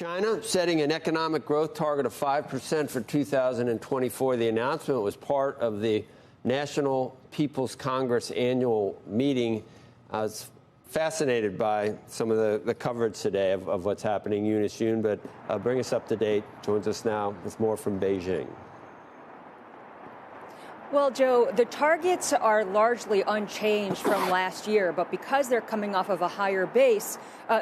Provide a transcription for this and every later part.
China setting an economic growth target of 5% for 2024. The announcement was part of the National People's Congress annual meeting. I was fascinated by some of the coverage today of what's happening. Eunice, Yoon, but bring us up to date. Joins us now with more from Beijing. Well, Joe, the targets are largely unchanged from last year, but because they're coming off of a higher base,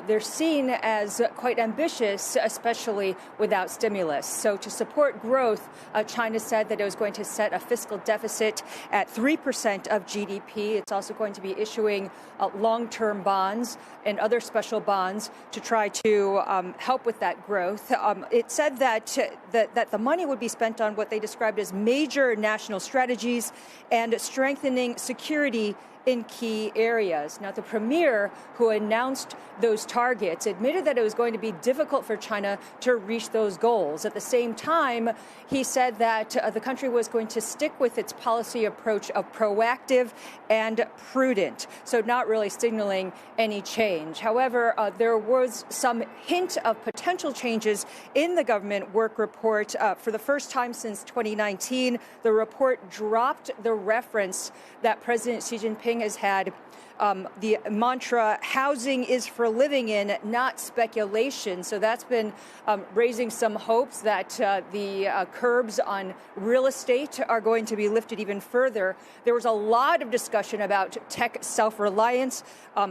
they're seen as quite ambitious, especially without stimulus. So to support growth, China said that it was going to set a fiscal deficit at 3% of GDP. It's also going to be issuing long-term bonds and other special bonds to try to help with that growth. It said that the money would be spent on what they described as major national strategies and strengthening security in key areas. Now, the premier who announced those targets admitted that it was going to be difficult for China to reach those goals. At the same time, he said that the country was going to stick with its policy approach of proactive and prudent, so not really signaling any change. However, there was some hint of potential changes in the government work report. For the first time since 2019, the report dropped the reference that President Xi Jinping has had the mantra, housing is for living in, not speculation. So that's been raising some hopes that the curbs on real estate are going to be lifted even further. There was a lot of discussion about tech self-reliance.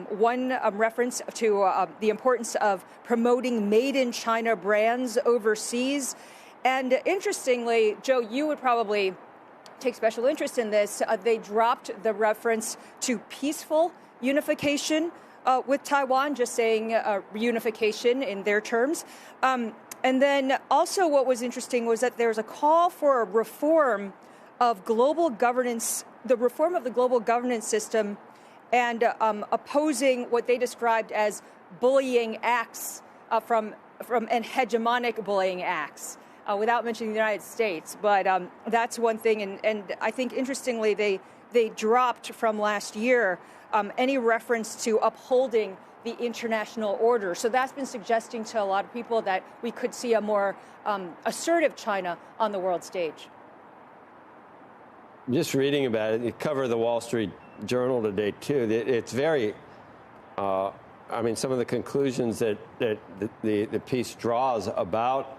One reference to the importance of promoting made-in-China brands overseas. And interestingly, Joe, you would probably take special interest in this. They dropped the reference to peaceful unification with Taiwan, just saying reunification in their terms. And then also what was interesting was that there's a call for a reform of global governance, the reform of the global governance system, and opposing what they described as bullying acts from and hegemonic bullying acts. Without mentioning the United States. But that's one thing. And I think, interestingly, they dropped from last year any reference to upholding the international order. So that's been suggesting to a lot of people that we could see a more assertive China on the world stage. Just reading about it, you cover the Wall Street Journal today, too. It's very, I mean, some of the conclusions that the piece draws about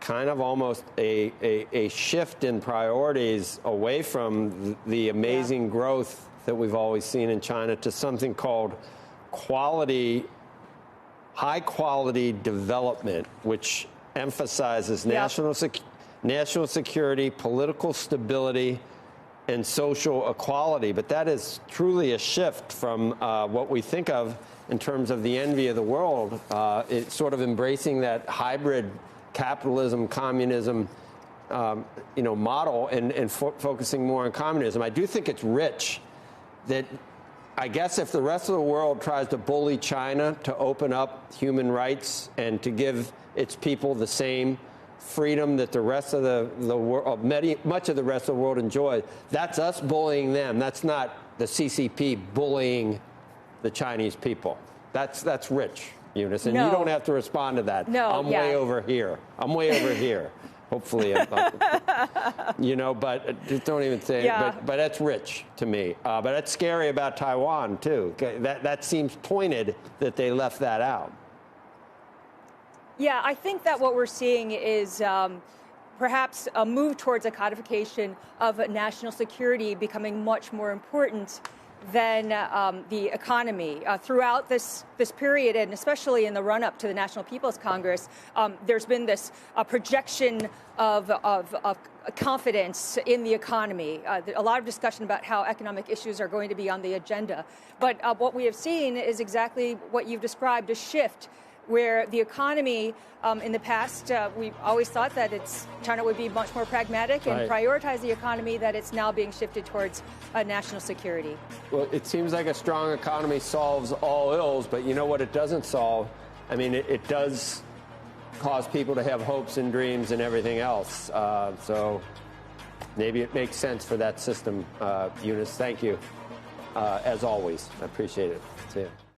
kind of almost a shift in priorities away from the amazing growth that we've always seen in China to something called high quality development, which emphasizes national security, political stability, and social equality. But that is truly a shift from what we think of in terms of the envy of the world. It's sort of embracing that hybrid capitalism, communism, model, and focusing more on communism. I do think it's rich that, I guess, if the rest of the world tries to bully China to open up human rights and to give its people the same freedom that the rest of the world, much of the rest of the world enjoys, that's us bullying them. That's not the CCP bullying the Chinese people. That's rich. Eunice, and you don't have to respond to that. No, I'm way over here. Hopefully, but just don't even say it. But that's rich to me. But that's scary about Taiwan, too. That seems pointed that they left that out. Yeah, I think that what we're seeing is perhaps a move towards a codification of national security becoming much more important than the economy. Throughout this period, and especially in the run-up to the National People's Congress, there's been this projection of confidence in the economy. A lot of discussion about how economic issues are going to be on the agenda. But what we have seen is exactly what you've described, a shift where the economy, in the past, we always thought that China would be much more pragmatic and prioritize the economy, that it's now being shifted towards national security. Well, it seems like a strong economy solves all ills, but you know what it doesn't solve? I mean, it does cause people to have hopes and dreams and everything else. So maybe it makes sense for that system. Eunice, thank you. As always, I appreciate it. See you.